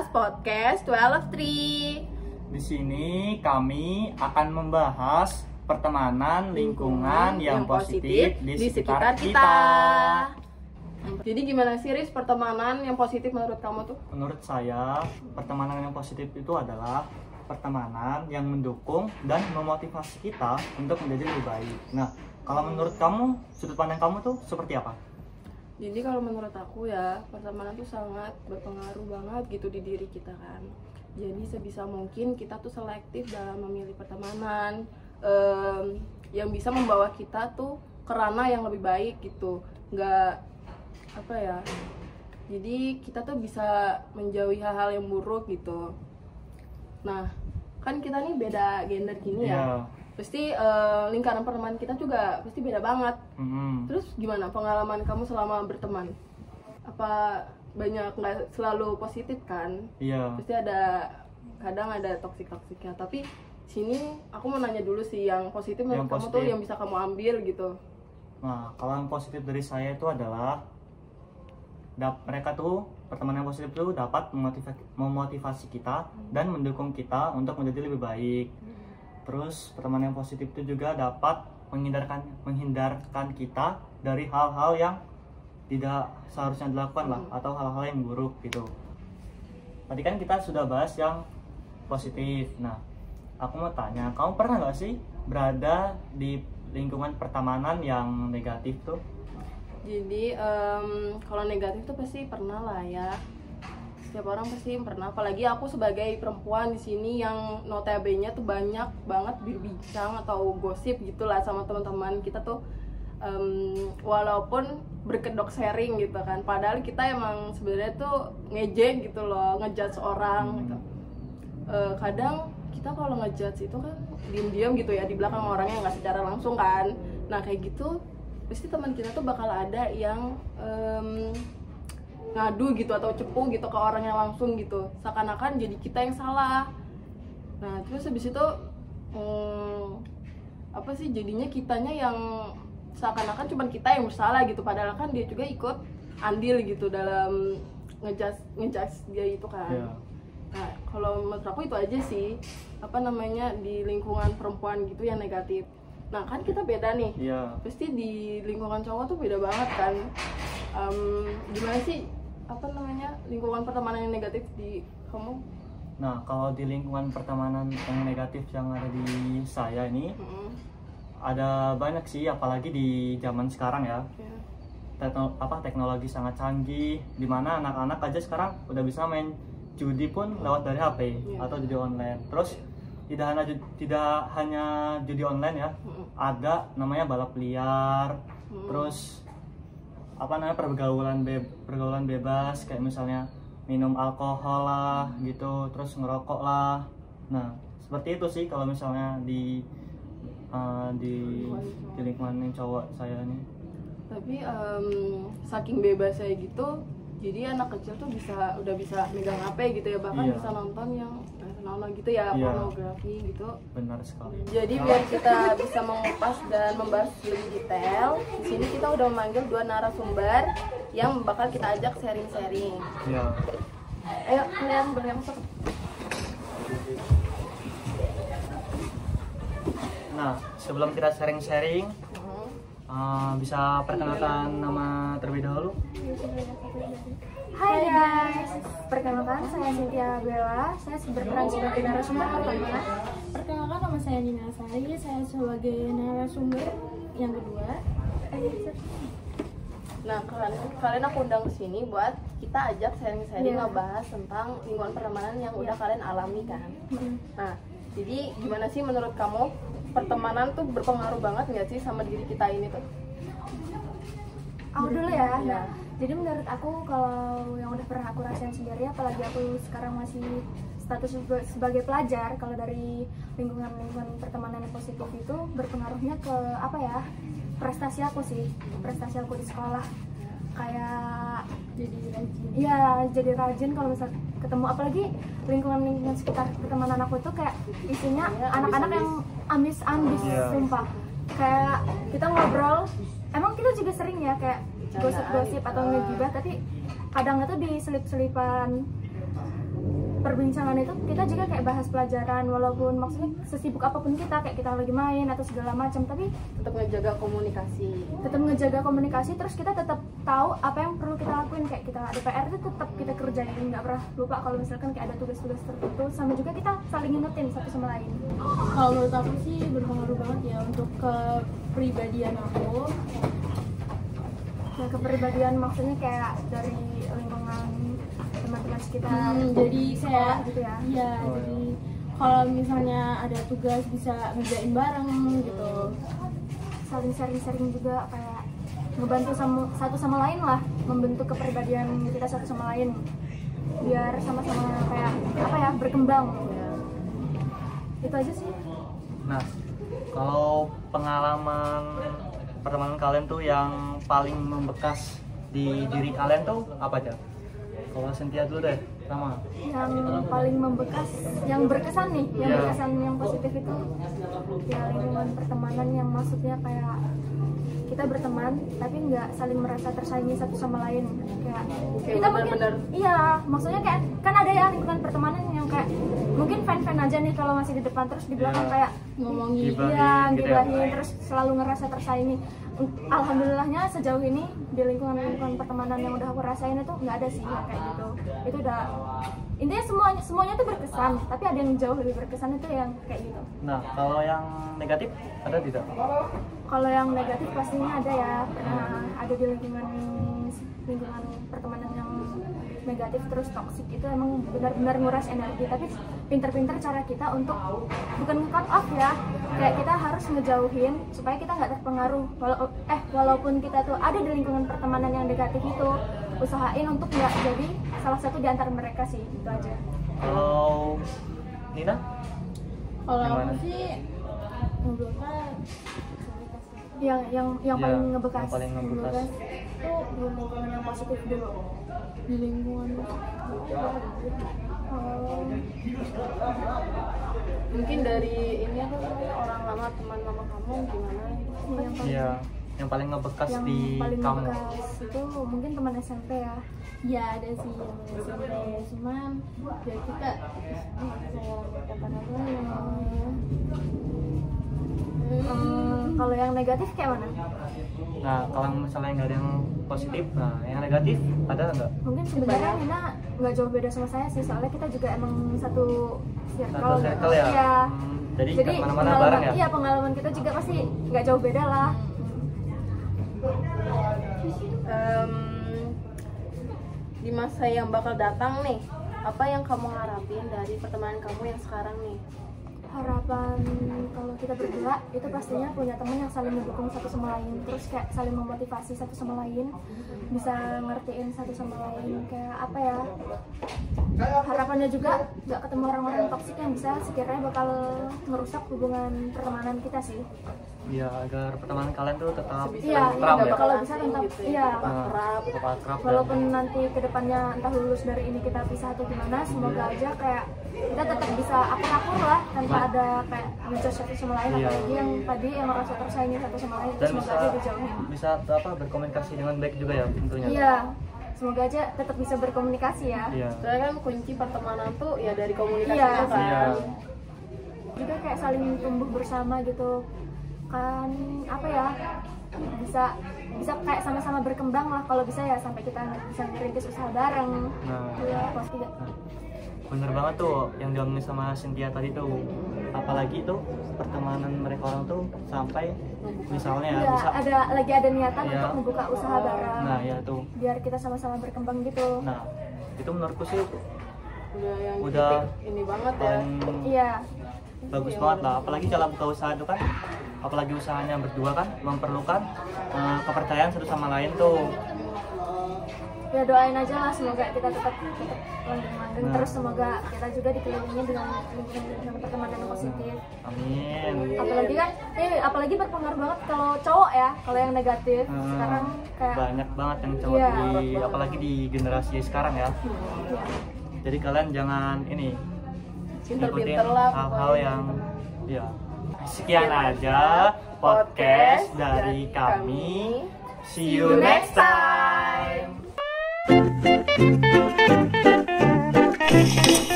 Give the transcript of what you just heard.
Kelas Podcast 12 Di sini kami akan membahas pertemanan lingkungan yang positif di sekitar kita. Jadi gimana sih, Riz, pertemanan yang positif menurut kamu tuh? Menurut saya, pertemanan yang positif itu adalah pertemanan yang mendukung dan memotivasi kita untuk menjadi lebih baik. Nah, kalau menurut kamu, sudut pandang kamu tuh seperti apa? Jadi kalau menurut aku ya, pertemanan tuh sangat berpengaruh banget gitu di diri kita kan. Jadi sebisa mungkin kita tuh selektif dalam memilih pertemanan yang bisa membawa kita tuh ke ranah yang lebih baik gitu. Nggak apa ya, jadi kita tuh bisa menjauhi hal-hal yang buruk gitu. Nah, kan kita nih beda gender gini ya. Pasti lingkaran pertemanan kita juga pasti beda banget. Terus gimana pengalaman kamu selama berteman? Apa banyak, nggak selalu positif kan? Iya. Pasti kadang ada toksik-toksiknya. Tapi sini aku mau nanya dulu sih, yang positif menurut kamu tuh yang bisa kamu ambil gitu. Nah, kalau yang positif dari saya itu adalah mereka tuh, pertemanan yang positif itu dapat memotivasi kita dan mendukung kita untuk menjadi lebih baik. Terus pertemanan yang positif itu juga dapat menghindarkan kita dari hal-hal yang tidak seharusnya dilakukan lah, atau hal-hal yang buruk gitu. Tadi kan kita sudah bahas yang positif. Nah, aku mau tanya, kamu pernah nggak sih berada di lingkungan pertemanan yang negatif tuh? Jadi kalau negatif tuh pasti pernah lah ya. Setiap orang pasti pernah, apalagi aku sebagai perempuan di sini yang notabene tuh banyak banget berbincang atau gosip gitulah sama teman-teman kita tuh, walaupun berkedok sharing gitu kan, padahal kita emang sebenarnya tuh ngejek gitu loh, ngejudge orang gitu. Kadang kita kalau ngejudge itu kan diam-diam gitu ya di belakang orangnya, nggak secara langsung kan. Nah kayak gitu pasti teman kita tuh bakal ada yang ngadu gitu atau cepu gitu ke orangnya langsung gitu, seakan-akan jadi kita yang salah. Nah terus habis itu apa sih, jadinya kitanya yang seakan-akan cuma kita yang bersalah gitu, padahal kan dia juga ikut andil gitu dalam ngejudge dia itu kan. Nah kalau menurut aku itu aja sih, apa namanya, di lingkungan perempuan gitu yang negatif. Nah kan kita beda nih, pasti di lingkungan cowok tuh beda banget kan. Gimana sih, apa namanya, lingkungan pertemanan yang negatif di kamu? Nah, kalau di lingkungan pertemanan yang negatif yang ada di saya ini, ada banyak sih, apalagi di zaman sekarang ya. Teknologi sangat canggih, dimana anak-anak aja sekarang udah bisa main judi pun lewat dari HP atau judi online. Terus tidak hanya judi online ya, ada namanya balap liar, terus apa namanya, pergaulan bebas, kayak misalnya minum alkohol lah gitu, terus ngerokok lah. Nah seperti itu sih kalau misalnya di lingkungan yang cowok saya nih. Tapi saking bebasnya gitu, jadi anak kecil tuh udah bisa megang HP gitu ya, bahkan bisa nonton yang gitu ya, pornografi gitu. Benar sekali. Jadi biar kita bisa mengupas dan membahas lebih detail, di sini kita udah memanggil 2 narasumber yang bakal kita ajak sharing-sharing. Ayo kalian boleh masuk. Nah, sebelum kita sharing-sharing, bisa perkenalkan nama terlebih dahulu. Hai guys, perkenalkan saya Cynthia Bella, saya berperan sebagai narasumber pertama. Perkenalkan, nama saya Nina Sari, saya sebagai narasumber yang kedua. Nah, kalian aku undang ke sini buat kita ajak sharing-sharing ngebahas tentang lingkungan pertemanan yang udah kalian alami kan. Nah, jadi gimana sih menurut kamu, pertemanan tuh berpengaruh banget nggak sih sama diri kita ini tuh? Aku dulu ya. Nah, jadi menurut aku, kalau yang udah pernah aku rasain sendiri, apalagi aku sekarang masih status sebagai pelajar, kalau dari lingkungan pertemanan yang positif itu berpengaruhnya ke apa ya, prestasi aku sih, prestasi aku di sekolah. Kayak jadi rajin kalau misal ketemu, apalagi lingkungan sekitar pertemanan aku itu kayak isinya anak-anak yang ambis sumpah. Kayak kita ngobrol, emang kita juga sering ya kayak gosip-gosip atau ngegibah, tapi kadang itu diselip-selipan perbincangan itu kita juga kayak bahas pelajaran, walaupun maksudnya sesibuk apapun kita, kayak kita lagi main atau segala macam, tapi Tetap ngejaga komunikasi. Terus kita tetap tahu apa yang perlu kita lakuin, kayak kita ada PR itu tetap kita kerjain, nggak pernah lupa kalau misalkan kayak ada tugas-tugas tertentu, sama juga kita saling ngingetin satu sama lain. Kalau menurut aku sih berpengaruh banget ya untuk kepribadian aku. Nah, kepribadian maksudnya kayak dari lingkungan teman-teman sekitar, Jadi kayak gitu ya. Iya, jadi kalau misalnya ada tugas bisa ngerjain bareng gitu. Saling sharing-sharing juga, kayak ngebantu satu sama lain lah, membentuk kepribadian kita satu sama lain biar sama-sama kayak apa ya, berkembang. Itu aja sih. Nah, kalau pengalaman pertemanan kalian tuh yang paling membekas di diri kalian tuh apa aja? Kalau Cynthia dulu deh, sama. Yang paling membekas, yang berkesan nih, yang Iya. berkesan, yang positif itu ya lingkungan pertemanan yang maksudnya kayak kita berteman tapi nggak saling merasa tersaingi satu sama lain, kayak kita mungkin benar-benar. iya, maksudnya kayak kan ada ya lingkungan pertemanan yang kayak mungkin fan-fan aja nih kalau masih di depan, terus di belakang Iya. kayak Ngomongin Gibahin iya, gitu ya. gibahin, terus selalu ngerasa tersaingi. Alhamdulillahnya sejauh ini di lingkungan pertemanan yang udah aku rasain itu nggak ada sih yang kayak gitu. Itu udah intinya semuanya tuh berkesan, tapi ada yang jauh lebih berkesan itu yang kayak gitu. Nah, kalau yang negatif ada tidak? Kalau yang negatif pastinya ada ya, pernah ada di lingkungan pertemanan yang negatif terus toksik, itu emang benar-benar nguras energi. Tapi pinter-pinter cara kita untuk bukan cut off ya, kayak kita harus ngejauhin supaya kita nggak terpengaruh. Walaupun kita tuh ada di lingkungan pertemanan yang negatif itu, usahain untuk nggak jadi salah satu di antara mereka sih, itu aja. Kalau Nina? Kalau aku Gimana? sih membekas Yang Iya, paling ngebekas, yang paling ngebekas. itu di lingkungan yang positif dulu. di lingkungan Oh, Mungkin dari ini apa namanya, orang lama, teman lama kamu gimana gitu. yang paling Iya, yang paling ngebekas yang di paling kamu. bekas itu mungkin teman SMP ya. ya ada sih yang SMP, cuman ya kita katakan apa ya, Kalau yang negatif kayak mana? Nah, kalau misalnya nggak ada yang positif, nah yang negatif ada nggak? Mungkin sebenarnya Nina nggak jauh beda sama saya sih, soalnya kita juga emang satu circle. Satu circle ya? Iya. Jadi kemana-mana pengalaman- bareng ya? Iya, pengalaman kita juga pasti nggak jauh beda lah. Di masa yang bakal datang nih, apa yang kamu harapin dari pertemanan kamu yang sekarang nih? Harapan kalau kita berdua itu pastinya punya teman yang saling mendukung satu sama lain, terus kayak saling memotivasi satu sama lain, bisa ngertiin satu sama lain, kayak apa ya, harapannya juga nggak ketemu orang-orang toksik yang bisa sekiranya bakal ngerusak hubungan pertemanan kita sih. Ya, agar pertemanan kalian tuh tetap Iya, tentram ya. kalau bisa tentang gitu ya. iya. Akrab. Tetap akrab dan Walaupun nanti kedepannya entah lulus dari ini kita pisah atau gimana, semoga aja kayak kita tetap bisa akur-akur lah tanpa ada kayak ngejudge satu sama lain, Iya. apalagi yang tadi yang merasa tersaingi satu sama lain, dan semoga bisa aja dijauhin. bisa apa berkomunikasi dengan baik juga ya tentunya. Iya, semoga aja tetap bisa berkomunikasi ya. Iya. Soalnya kan kunci pertemanan tuh ya dari komunikasi Iya. itu kan. Iya. Juga kayak saling tumbuh bersama gitu kan, apa ya, bisa kayak sama-sama berkembang lah kalau bisa ya, sampai kita bisa ngerintis usaha bareng. Nah. Iya, pasti gak. Bener banget tuh yang diomongin sama Cynthia tadi tuh, apalagi tuh pertemanan mereka orang tuh sampai misalnya Iya, bisa ada niatan Iya. untuk membuka usaha bareng. nah ya tuh, Biar kita sama-sama berkembang gitu. nah itu menurutku sih Udah yang Udah titik ini banget ya. paling Iya. bagus banget lah, apalagi dalam buka usaha itu kan, apalagi usahanya berdua kan memerlukan kepercayaan satu sama lain tuh. Ya doain aja lah, semoga kita tetap langgeng-langgeng Nah. terus, semoga kita juga dikelilingi dengan lingkungan pertemanan yang positif. Amin. Apalagi kan apalagi berpengaruh banget kalau cowok ya, kalau yang negatif Hmm, sekarang kayak banyak banget yang cowok Iya. apalagi di generasi sekarang ya. ya, Jadi kalian jangan ini Pinter-pinter lah hal-hal pokoknya. yang ya. Sekian aja podcast dari kami. See you next time.